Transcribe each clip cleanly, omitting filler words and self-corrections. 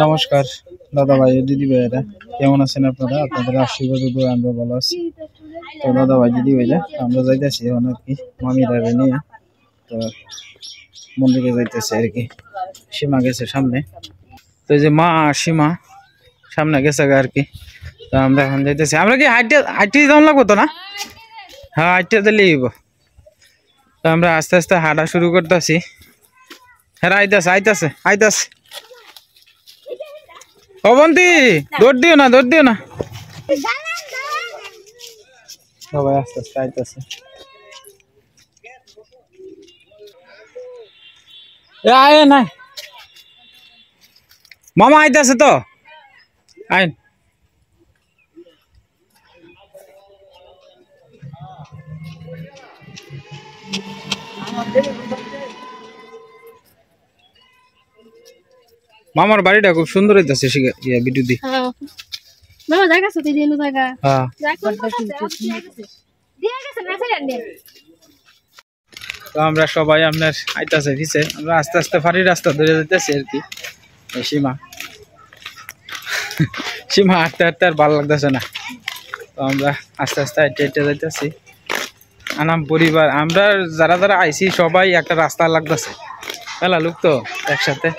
নমস্কার দাদা ভাই দিদি ভাইরা, কেমন আছেন আপনারা? আপনাদের আশীর্বাদ দোয়া আমরা ভালো আছি। তো দাদা ভাই দিদি ভাইরা, আমরা যাইতেছি এখন আর কি মামিরা নিয়ে, তো মন্দিরে যাইতেছে আর কি। সীমা গেছে সামনে, তো এই যে মা সীমা সামনে গেছে আর কি। তো আমরা এখন যাইতেছি। আমরা কি হাইটে যাওয়া লাগবো তো না? হ্যাঁ, হাইটে দিলেই। তো আমরা আস্তে আস্তে হাঁটা শুরু করতেছি। হ্যাঁ, আইতাছে। অবন্তি দৌড় দিও না সবাই আস্তে আস্তে আইতাছে। আয় না মামা আইতাছে তো আইন। মামার বাড়িটা খুব সুন্দর হইতাছে ভিডিও দি। মামা জায়গা আছে তুই দিনো জায়গা। হ্যাঁ, তো আমরা সবাই আপনার আইতাছে পিছে। আমরা আস্তে আস্তে ফাড়ি রাস্তা ধরে যাইতেছি আর কি। সীমা হাঁটতে আর ভালো লাগতেছে না, তো আমরা আস্তে আস্তে হেঁটে যাইতেছি। আনাম পরিবার আমরা যারা আইছি সবাই একটা রাস্তা লাগতেছে, পেলা লোক তো একসাথে।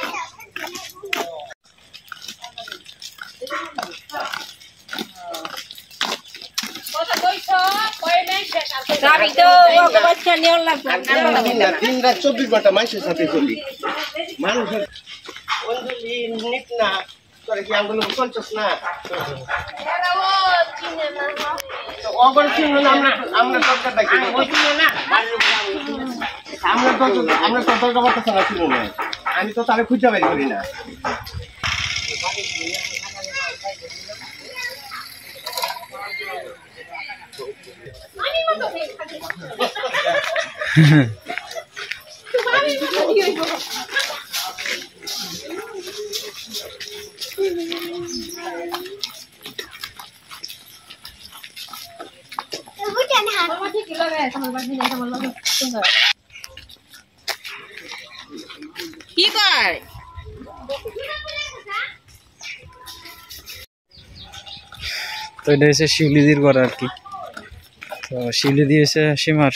আমি তো তাহলে খুঁজে বের করি না। কি কয় তো এটা হচ্ছে শিউলিদির ঘর আর কি। তো শিউলিদি হচ্ছে সীমার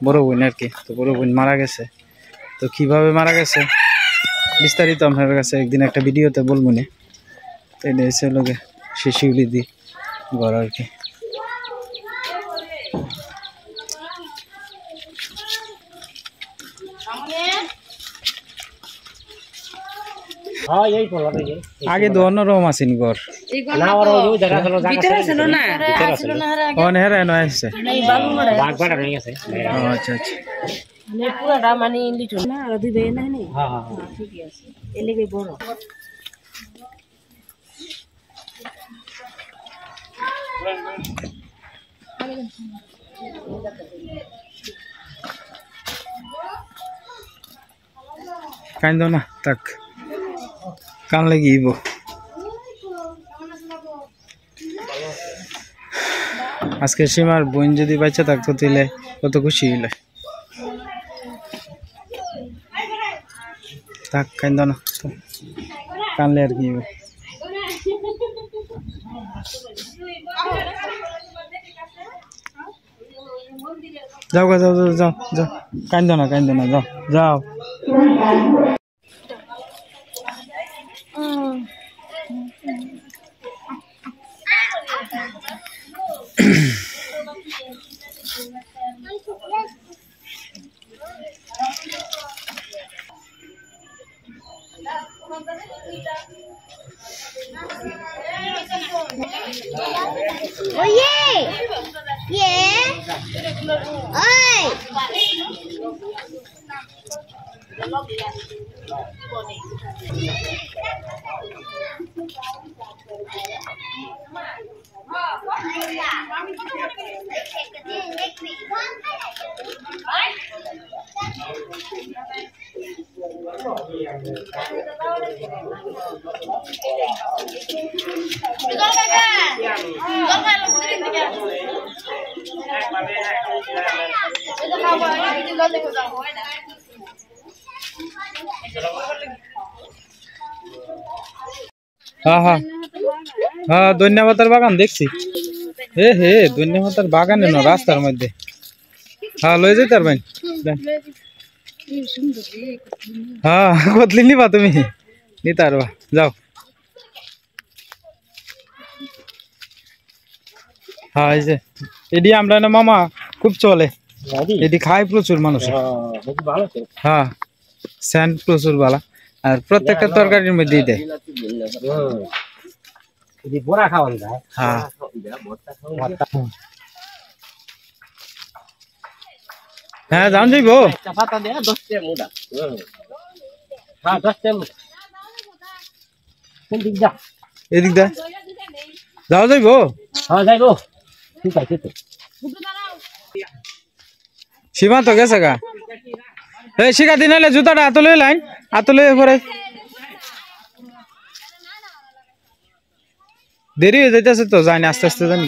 বড় বোন আর কি। তো বড় বোন মারা গেছে, তো কিভাবে মারা গেছে বিস্তারিত আপনার কাছে একদিন একটা ভিডিওতে বলবো না। তো এটা হচ্ছে লোকে সে শিউলিদি ঘর আর কি। আগে তো অন্যরকম আছেন ঘর, আচ্ছা আচ্ছা। পুরাটা মানে লিটন না আর দুই ভাই না নে। হ্যাঁ ঠিকই আছে, এলেগে বড় কান্দো না তাক, কান লাগিব। আজকে সীমার বোন যদি বাচ্চা থাকতো তাহলে কত খুশি হইলে। থাক, কান্দো না, কানলে আর কি। যাও যাও যাও যাও যাও, কান্দো না যাও যাও। Oye, yeah, oi. হ্যাঁ হ্যাঁ হ্যাঁ, ধন্যবাদের বাগান দেখছি। হে ধন্যবাদের বাগানে না, রাস্তার মধ্যে। হ্যাঁ, লয়ে যাই তার ভাই। হ্যাঁ, কতলি নিবা তুমি? নিতে পারবা, যাও। হ্যাঁ, এই যে এডি আমরা না মামা খুব চলে, এডি খায় প্রচুর মানুষ। হ্যাঁ, স্যান্ড প্রচুর বালা, আর প্রত্যেকটা তরকারির মধ্যেই দেয়। হ্যাঁ, হ্যাঁ, জান যাইব। এদিক দা যাও, যাইব। সীমান্ত গেছে গা। এই শিখা দিন হলে জুতাটা হাত লই লাইন, হাত লই পরে দেরি হয়ে যাইতেছে তো, যাইনি আস্তে আস্তে জানি।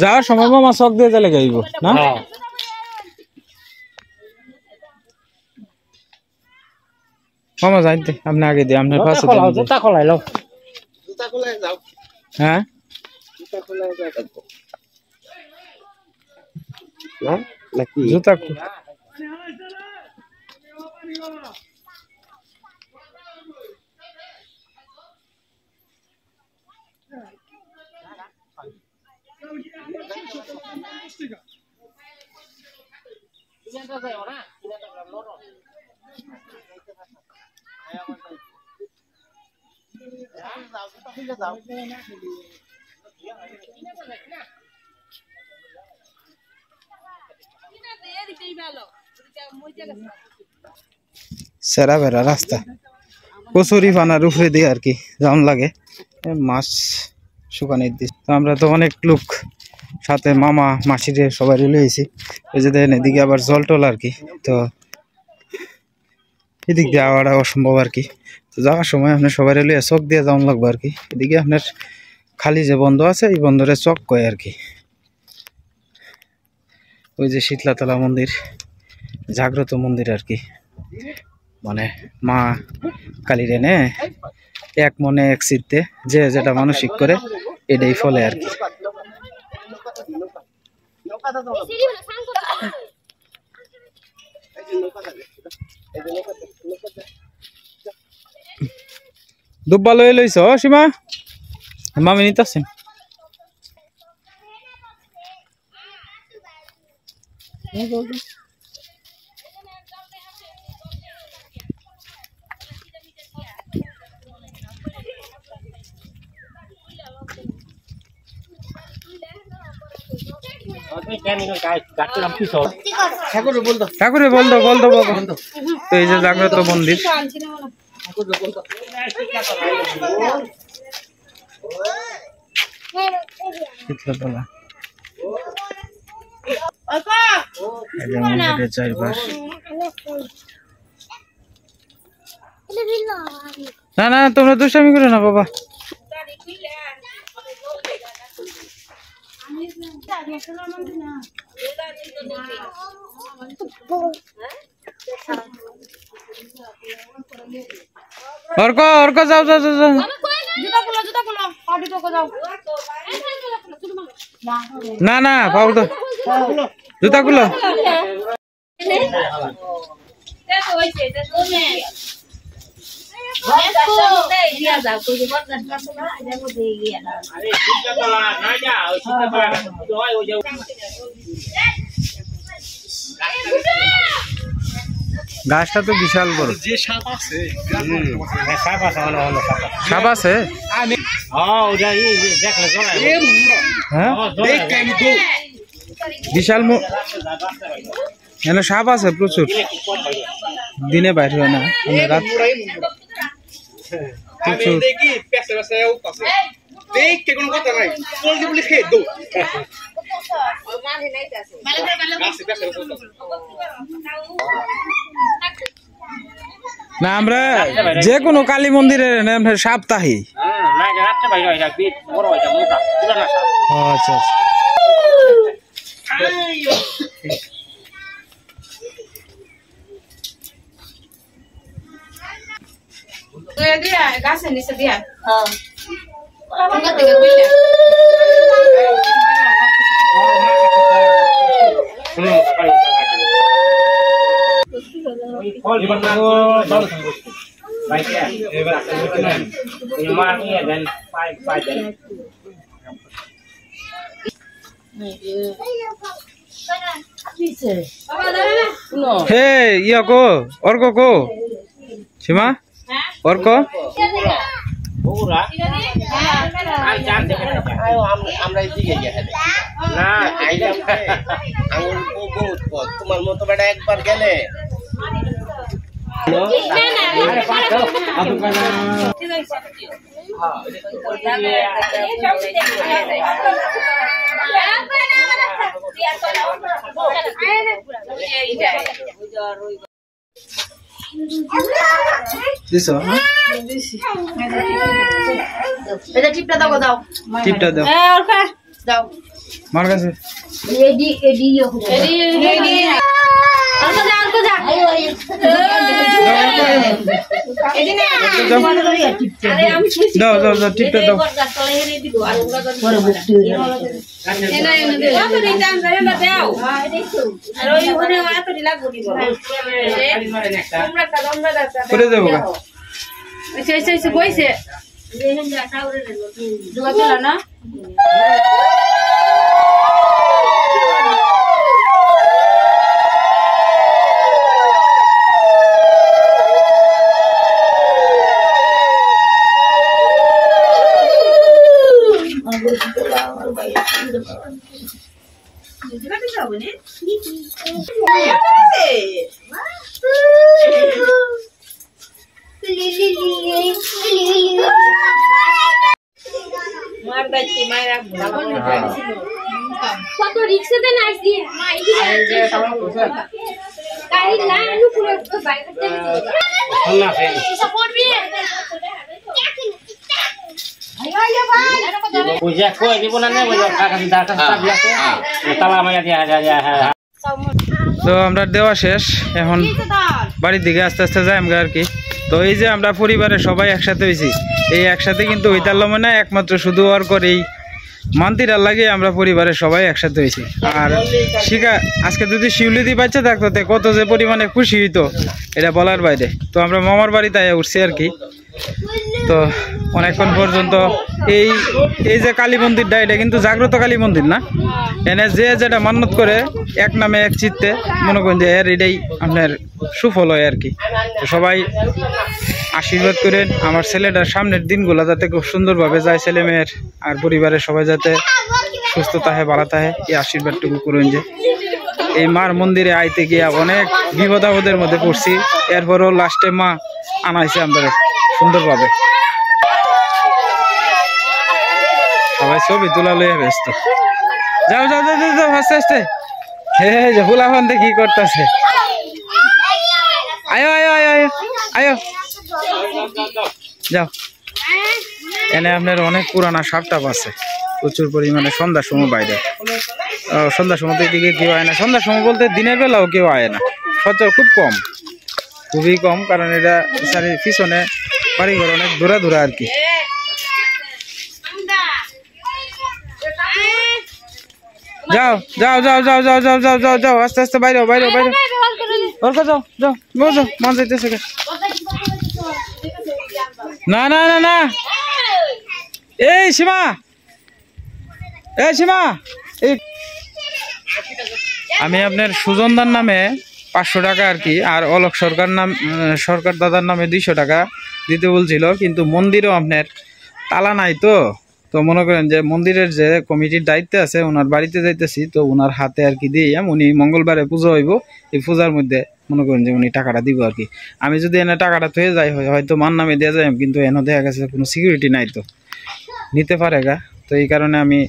যাওয়ার সময় মামা চক দিয়ে গেলে গাইব না? মামা যাইতে আপনি আগে দিয়ে আপনার পাশে জুতা খোলাই যাও। হ্যাঁ, জুতা সেরা বেড়া রাস্তা, কচুরি পানার উপরে দিয়ে আর কি যেমন লাগে। মাছ শুকানোর দিস তো, আমরা তো অনেক লোক সাথে মামা মাসিরে সবাই লইছি। ওই যে দেখেন এদিকে আবার জল টল আর কি, তো এদিক দিয়ে আওয়াটা অসম্ভব আর কি। তো যাওয়ার সময় আপনার সবাই লইয়া চক দিয়ে যাওয়ান লাগবে আর কি। এদিকে আপনার খালি যে বন্ধ আছে, এই বন্ধরে চক কয় আর কি। ওই যে শীতলাতলা মন্দির, জাগ্রত মন্দির আর কি, মানে মা কালীর এনে এক মনে এক চিত্তে যে যেটা মানসিক করে এটাই ফলে আর কি। দুব্বা লই লইছ সীমা, মামি নিতেছেন। ঠাকুরে বলতো বলতো বলতো, তো এই যে জাগ্রত মন্দির। শীতলাতলা মন্দিরের চারপাশ। না না, তোমরা দুষ্টামি করো না বাবা। অর্ক অর্ক যাও যাও যাও যাও। না না পাও তো, জুতা গুলো। গাছটা তো বিশাল বড়। সাপ আছে? বিশাল এখানে সাপ আছে প্রচুর, দিনে বাইরে হয় না, রাত প্রচুর। না আমরা যে কোনো কালী মন্দিরের সাপ্তাহিক। আচ্ছা আচ্ছা। দিয়া গাছের নিচে দিয়া হে ইয়া কো অর্ক কো সীমা অর্ক আমরা এদিকে না আইলাম তোমার মতো বেটা একবার গেলে টিপটা দাও দাও টিপটা দাও দাও মার কাছে এডি এডি এডি আলকা যা আলকা যা এডি না আরে আমি দাও দাও দাও টিপটা দাও তলে হেরে দিব আর পরে বুঝতে এনা এনা দে তো রিটার্ন করে না দাও আর ওই ওখানে এত লাগবো দিব তোমরা কাদমরা দাও করে দেবো গা এসে এসে এসে বইছে দেখেন যা টাউরে দুয়া চলা না মার দাইতে মায়েরা কত রিক্সাতে নাচ দিয়ে মাই গাড়ি লাইন পুরো বাইরে থেকে সাপোর্ট বি আইয়া ভাই পয়সা কই দিব না নে বলো কাকা দাকা সব আছে তালা মাইয়া দিয়া যা তো আমরা দেওয়া শেষ এখন বাড়ির দিকে আস্তে আস্তে যাই আমরা আর কি। তো এই যে আমরা পরিবারের সবাই একসাথে হয়েছি, এই একসাথে কিন্তু হইতারলাম না, একমাত্র শুধু ওর করেই মান্তিরার লাগে আমরা পরিবারের সবাই একসাথে হয়েছি। আর শিখা আজকে যদি শিউলিদি বাচ্চা থাকতো কত যে পরিমাণে খুশি হইতো এটা বলার বাইরে। তো আমরা মামার বাড়িতে উঠছি আর কি। তো অনেকক্ষণ পর্যন্ত এই এই যে কালী মন্দিরটা এটা কিন্তু জাগ্রত কালী মন্দির না, এনে যে যেটা মান্যত করে এক নামে এক চিত্তে মনে করেন যে এর এটাই আপনার সুফল হয় আর কি। তো সবাই আশীর্বাদ করেন আমার ছেলেটার সামনের দিনগুলো যাতে খুব সুন্দরভাবে যায়, ছেলে মেয়ের আর পরিবারের সবাই যাতে সুস্থ থাকে ভালো থাকে, এই আশীর্বাদটুকু করুন। যে এই মার মন্দিরে আইতে গিয়া অনেক বিপদ আপদের মধ্যে পড়ছি, এরপরও লাস্টে মা আনাইছে আমরা সুন্দরভাবে। সবাই ছবি তোলা লইয়া ব্যস্ত। যাও যাও যাও যাও আস্তে আস্তে। হে যে ফুলাফান কি করতেছে, আয়ো আয়ো আয়ো আয়ো আয়ো যাও। এনে আপনার অনেক পুরানা সাপটাপ আছে প্রচুর পরিমাণে। সন্ধ্যার সময় বাইরে, সন্ধ্যার সময় দিকে কেউ আয় না। সন্ধ্যার সময় বলতে দিনের বেলাও কেউ আয় না, সচর খুব কম, খুবই কম, কারণ এটা চারির পিছনে বাড়িঘর অনেক দূরা দূরা আর কি। যাও যাও যাও যাও যাও যাও যাও যাও যাও আস্তে আস্তে বাইরে বাইরে বাইরে ওর যাও যাও যাও মান যাইতেছে। না না না না এই সীমা, এই সীমা, এই আমি আপনার সুজনদার নামে 500 টাকা আর কি, আর অলোক সরকার সরকার দাদার নামে 200 টাকা দিতে বলছিল, কিন্তু মন্দিরও আপনার তালা নাই। তো তো মনে করেন যে মন্দিরের যে কমিটির দায়িত্বে আছে ওনার বাড়িতে যাইতেছি, তো ওনার হাতে আর কি দিয়ে উনি মঙ্গলবারে পুজো হইব, এই পূজার মধ্যে মনে করেন যে উনি টাকাটা দিব আর কি। আমি যদি এনে টাকাটা থয়ে যাই হয়তো মান নামে দেওয়া যায়, কিন্তু এনে দেখা গেছে কোনো সিকিউরিটি নাই, তো নিতে পারে গা। তো এই কারণে আমি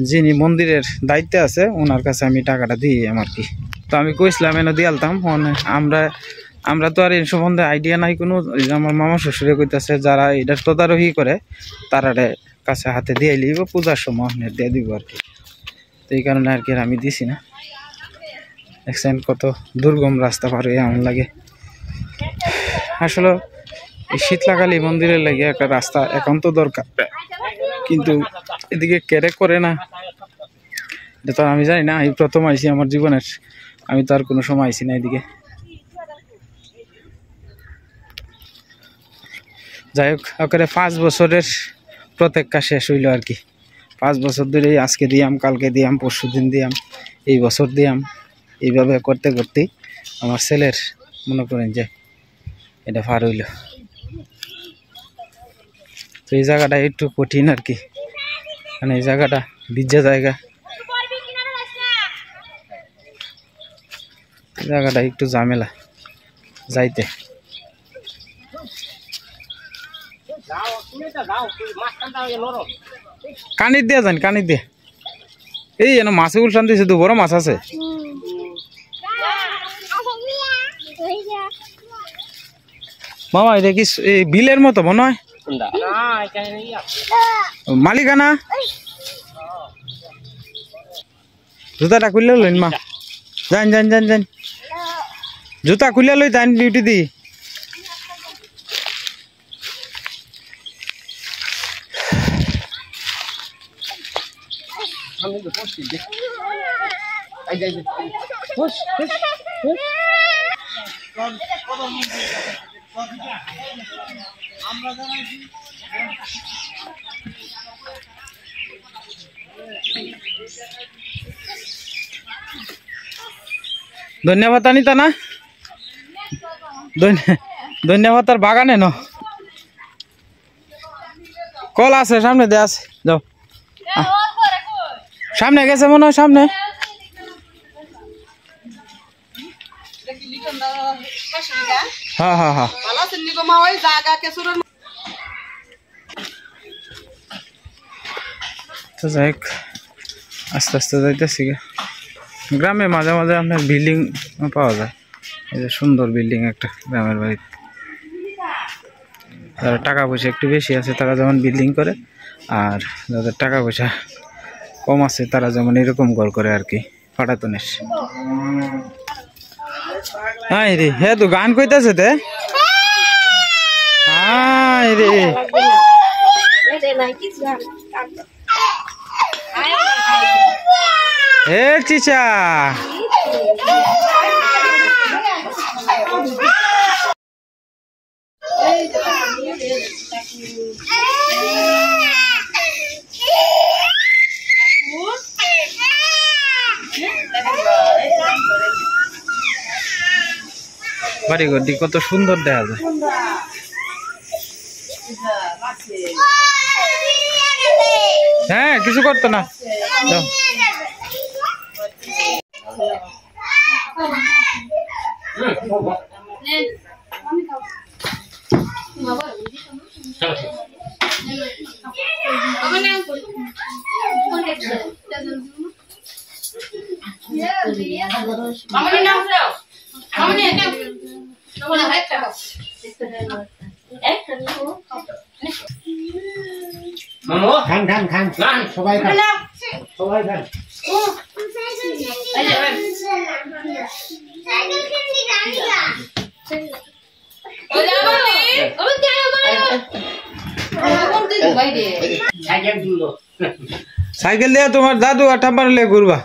যিনি মন্দিরের দায়িত্বে আছে ওনার কাছে আমি টাকাটা দিই আমার কি। তো আমি কইছিলাম এনে দিয়ে আলতাম। আমরা তো আর এই সম্বন্ধে আইডিয়া নাই কোনো। আমার মামা শ্বশুরে কইতেছে যারা এটার তদারকি করে তারারে কাছে হাতে দিয়ে লিব, পূজার সময় আপনার দিয়ে দিব আর কি। তো এই কারণে আর কি আমি দিছি না। দেখছেন কত দুর্গম রাস্তা পার হয়ে এমন লাগে। আসলে এই শীতলাকালী মন্দিরের লাগে একটা রাস্তা একান্ত দরকার, কিন্তু এদিকে কেরে করে না এটা তো আমি জানি না। এই প্রথম আইছি আমার জীবনের, আমি তো আর কোনো সময় আইছি না এদিকে। যাই হোক, ওখানে 5 বছরের প্রত্যেকটা শেষ হইল আর কি। 5 বছর ধরেই আজকে দিয়াম, কালকে দিয়াম, পরশু দিন দিয়াম, এই বছর দিয়াম, এইভাবে করতে করতেই আমার ছেলের মনে করেন যে এটা পার হইল। তো এই জায়গাটা একটু কঠিন আর কি, মানে এই জায়গাটা ভিজা জায়গা, এই জায়গাটা একটু ঝামেলা যাইতে। কানির দিয়ে যান, কানির দিয়ে। এই যেন মাছে উলসান দিয়েছে, দু বড় মাছ আছে। মামা এটা কি এই বিলের মতো মনে হয়? মালিকানা জুতাটা খুললে লইন মা, যান যান যান যান, জুতা খুলে লই যান ডিউটি দি। ধন্যবাদ আনিতা না, ধন্যবাদ তার বাগানে ন কল আছে সামনে দিয়ে আছে, যাও সামনে গেছে মনে হয়, সামনে হ্যাঁ হ্যাঁ হ্যাঁ। তো যাই হোক, আস্তে আস্তে যাইতেছি। গ্রামে মাঝে মাঝে আপনার বিল্ডিং পাওয়া যায়, এই যে সুন্দর বিল্ডিং একটা গ্রামের বাড়িতে। যারা টাকা পয়সা একটু বেশি আছে তারা যেমন বিল্ডিং করে, আর যাদের টাকা পয়সা কম আছে তারা যেমন এরকম ঘর করে আর কি, পাটাতনের। হাই রে, হ্যাঁ তো গান কইতাছে তে, হাই রে এ চিচা বাড়ি ঘরটি কত সুন্দর দেখা যায়। হ্যাঁ কিছু করতো না, যাও। খান খান খান খান, সবাই খান, সবাই খান। সাইকেল দিয়ে তোমার দাদু আর ঠাম্মার লে ঘুরবা,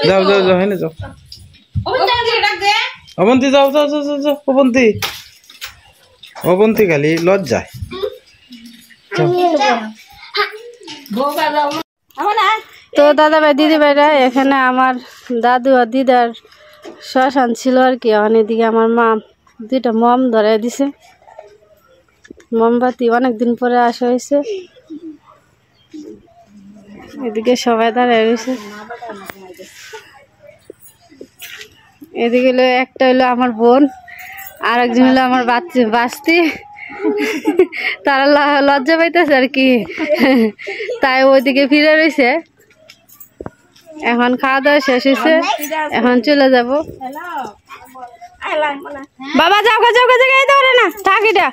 যাও যাও যাও, হেনে যাও, অবন্তি যাও যাও যাও যাও, অবন্তি অবন্তি খালি লজ্জায়। তো দাদা ভাই দিদি ভাইরা, এখানে আমার দাদু আর দিদার শ্মশান ছিল আর কি। এদিকে আমার মা 2টা মম ধরে দিছে, মোমবাতি অনেকদিন পরে আসা হয়েছে। এদিকে সবাই দাঁড়ায় রয়েছে। এদিকে হলো একটা হলো আমার বোন, আর একজন হলো আমার বাস্তি। তারা লজ্জা পাইতেছে আর কি, তাই ওইদিকে ফিরে রয়েছে। এখন খাওয়া দাওয়া শেষ হয়েছে, এখন চলে যাব। বাবা যাও যাও জায়গায় ধরে না থাক, এটা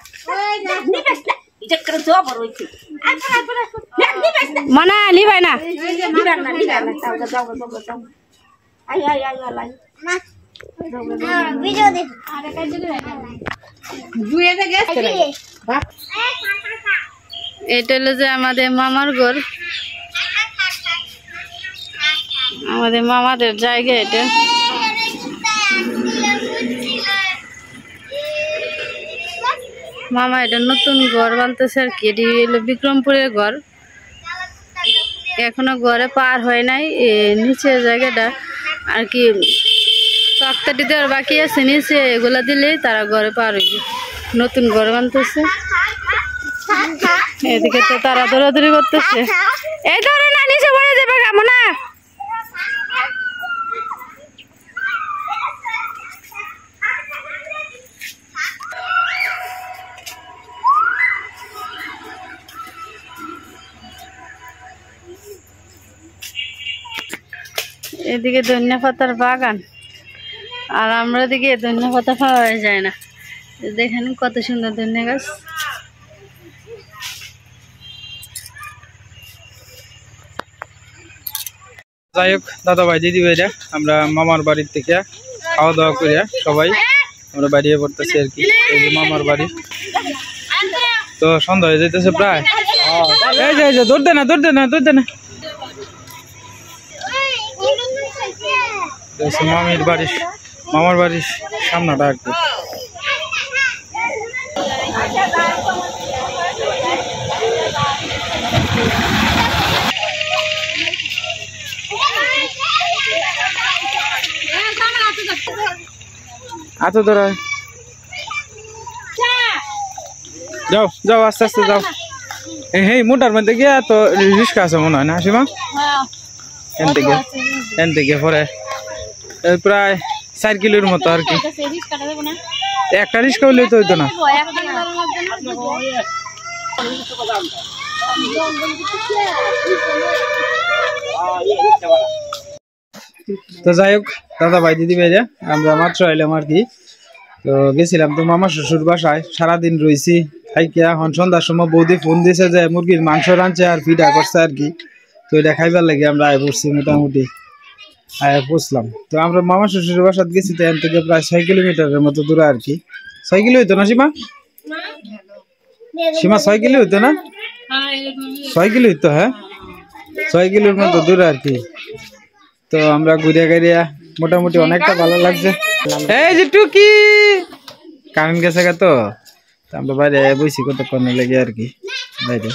মনে লিবাই না। এটা হলো যে আমাদের মামার ঘর, আমাদের মামাদের জায়গা এটা। মামা এটা নতুন ঘর বানতেছে আর কি। এটি হলো বিক্রমপুরের ঘর, এখনো ঘরে পার হয় নাই। নিচের জায়গাটা আর কি তক্তাটি দেওয়ার বাকি আছে, নিচে এগুলা দিলেই তারা ঘরে পার হইবে। নতুন ঘর বানতেছে, এদিকে তো তারা দৌড়াদৌড়ি করতেছে। এই ধরে না, নিচে পড়ে যাবে কেমন না। এদিকে ধনিয়া পাতার বাগান, আর আমরা দিকে ধনিয়া পাতা পাওয়া যায় না। দেখেন কত সুন্দর ধনিয়া গাছ। যাই হোক দাদা ভাই দিদি ভাইরা, আমরা মামার বাড়ির থেকে খাওয়া দাওয়া করিয়া সবাই আমরা বেরিয়ে পড়তেছি আর কি। এই যে মামার বাড়ি, তো সন্ধ্যা হয়ে যাইতেছে প্রায়। এই যে দৌড় দে না, দৌড় দে না, দৌড় দে না। মামার বাড়ির সামনাটা আর কি। আচ্ছা ধরো, যাও যাও আস্তে আস্তে যাও। এই মোটার মধ্যে গিয়া তো রিস্কা আছে মনে হয় না সীমা? এন থেকে পরে প্রায় 4 কিলোর মতো আর কি। একটা রিস্কা হইলে তো হইতো না। তো যাই হোক দাদা ভাই দিদি ভাইরা, আমরা মাত্র আইলাম আর কি। তো গেছিলাম তো মামা শ্বশুর বাসায়, সারাদিন রয়েছি খাইকিয়া। এখন সন্ধ্যার সময় বৌদি ফোন দিয়েছে যে মুরগির মাংস রাঁধছে আর পিঠা করছে আর কি। তো এটা খাইবার লাগে আমরা আয় পড়ছি, মোটামুটি আয় পৌঁছলাম। তো আমরা মামা শ্বশুর বাসায় গেছি, তো এখান থেকে প্রায় 6 কিলোমিটারের মতো দূরে আর কি। 6 কিলো হইতো না সীমা? সীমা 6 কিলো হইতো না? 6 কিলো হইতো, হ্যাঁ 6 কিলোর মতো দূরে আর কি। তো আমরা ঘুরিয়া গাড়িয়া মোটামুটি অনেকটা ভালো লাগছে। এই যে টুকি কারেন্ট গেছে গা, তো আমরা বাইরে বইছি কতক্ষণ লেগে আর কি। বাইরে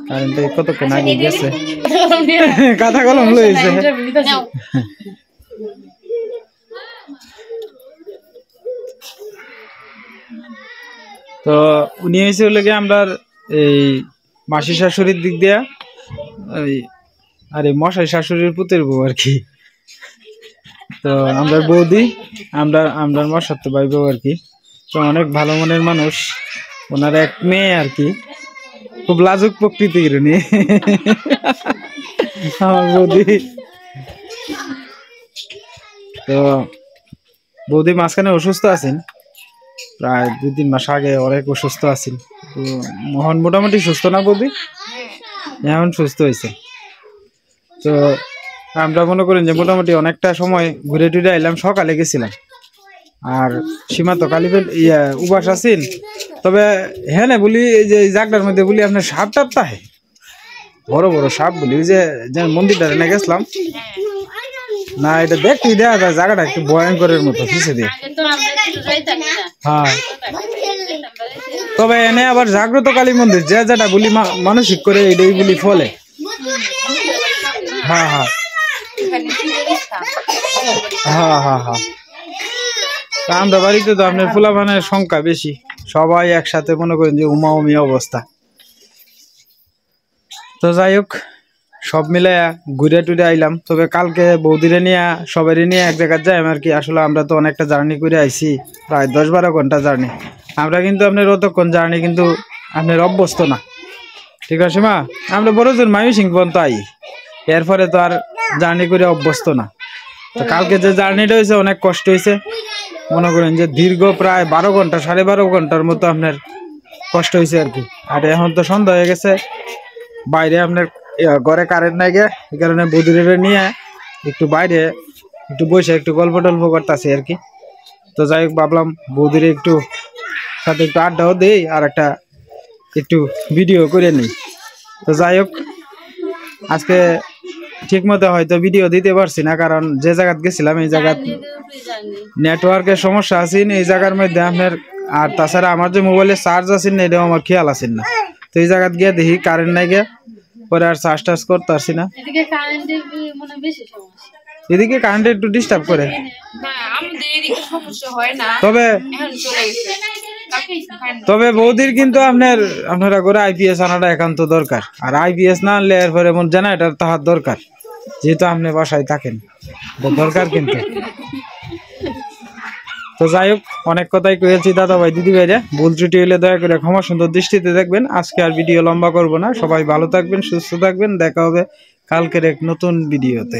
কারেন্ট কতক্ষণ আগে গেছে, কথা কলম লইছে। তো উনি হয়েছে লেগে আমরা এই মাসি শাশুড়ির দিক দিয়া, আরে মশাই শাশুড়ির পুতের বউ আর কি। তো আমরা বৌদি, আমরা মশার তো ভাই বউ আর কি। তো অনেক ভালো মনের মানুষ, ওনার এক মেয়ে আর কি, খুব লাজুক প্রকৃতির উনি আমার বৌদি। তো বৌদি মাঝখানে অসুস্থ আছেন, প্রায় 2-3 মাস আগে অনেক অসুস্থ আছেন। তো মোহন মোটামুটি সুস্থ না বৌদি, এখন সুস্থ হয়েছে। তো আমরা মনে করেন যে মোটামুটি অনেকটা সময় ঘুরে টুরে এলাম। সকালে গেছিলাম, আর সীমা তো কালীপেট উবাস আছেন। তবে হ্যাঁ বলি যে জায়গাটার মধ্যে বলি আপনার সাপ টাপ তাহে বড় বড় সাপ বলি, ওই যে মন্দিরটা এনে গেছিলাম না, এটা দেখতেই দেখা যায় জায়গাটা একটু ভয়ঙ্করের মতো পিছিয়ে দিয়ে। হ্যাঁ, তবে এনে আবার জাগ্রত কালী মন্দির, যে যেটা বলি মানসিক করে এটাই বলি ফলে। হ্যাঁ হ্যাঁ হ্যাঁ হ্যাঁ হ্যাঁ। আমরা বাড়িতে তো আপনার ফুলাবানের সংখ্যা বেশি, সবাই একসাথে মনে করেন যে উমাউমি অবস্থা। তো যাই হোক সব মিলাইয়া ঘুরে টুরে আইলাম। তবে কালকে বৌদিরে নিয়ে সবারই নিয়ে এক জায়গায় যাই আর কি। আসলে আমরা তো অনেকটা জার্নি করে আইছি, প্রায় 10-12 ঘন্টা জার্নি। আমরা কিন্তু আপনার অতক্ষণ জার্নি কিন্তু আপনার অভ্যস্ত না, ঠিক আছে মা? আমরা বড় জোর ময়মনসিং পর্যন্ত আই, এরপরে তো আর জার্নি করে অভ্যস্ত না। তো কালকে যে জার্নিটা হয়েছে অনেক কষ্ট হয়েছে, মনে করেন যে দীর্ঘ প্রায় 12 ঘন্টা 12.5 ঘন্টার মতো আপনার কষ্ট হয়েছে আর কি। আর এখন তো সন্ধ্যা হয়ে গেছে, বাইরে আপনার ঘরে কারেন্ট নাই গে, এই কারণে বৌদিরে নিয়ে একটু বাইরে একটু বসে একটু গল্প টল্প করতেছি আর কি। তো যাই হোক ভাবলাম বৌদির একটু সাথে একটু আড্ডাও দেই আর একটা একটু ভিডিও করে নিই। তো যাই হোক আজকে ঠিক মতো হয়তো ভিডিও দিতে পারছি না, কারণ যে জায়গায় গেছিলাম এই জায়গায় নেটওয়ার্কের সমস্যা আছে এই জায়গার মধ্যে আপনার। আর তাছাড়া আমার যে মোবাইলে চার্জ আছে না এটাও আমার খেয়াল আছে না। তো এই জায়গায় গিয়ে দেখি কারেন্ট নাই গিয়ে পরে আর চার্জ টার্জ করতে পারছি না। এদিকে কারেন্ট একটু ডিস্টার্ব করে, তবে তবে বৌদির কিন্তু আপনারা করে আইপিএস আনাটা একান্ত দরকার। আর আইপিএস না আনলে এরপরে এমন জেনারেটর তাহার দরকার, যেহেতু আপনি বাসায় থাকেন দরকার কিন্তু। তো যাই হোক অনেক কথাই কয়েছি দাদা ভাই দিদি ভাইরা, ভুল ত্রুটি হলে দয়া করে ক্ষমা সুন্দর দৃষ্টিতে দেখবেন। আজকে আর ভিডিও লম্বা করব না, সবাই ভালো থাকবেন, সুস্থ থাকবেন, দেখা হবে কালকের এক নতুন ভিডিওতে।